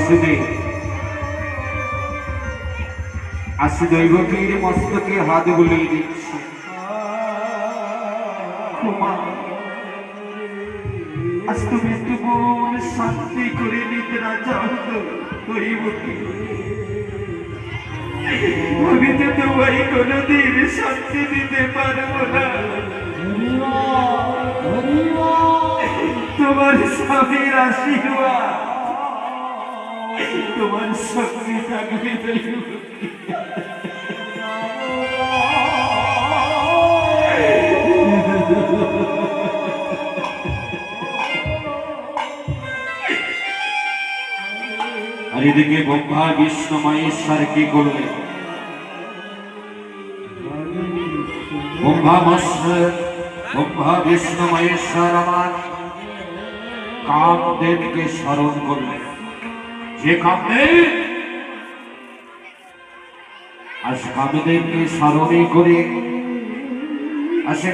বাসুদেব আসি দৈবকীর মস্তকে হাত বুলিয়ে দিচ্ছে। আজ তুমি একটু মন শান্তি করে নিতে না চাও তো দৈবকী? আমি তো তোমায় কোনোদিন শান্তি দিতে পারবো না। তোমার স্বামীর আশীর্বাদ তোমার সঙ্গে থাকবে দৈবকী। আর এদিকে ব্রহ্মা বিষ্ণু মহেশ্বর কি করবে? ব্রহ্মা বিষ্ণু মহেশ্বর আমার কামদেবকে স্মরণ করবে। যে কামদেব আজ কামদেবকে স্মরণে করে আসে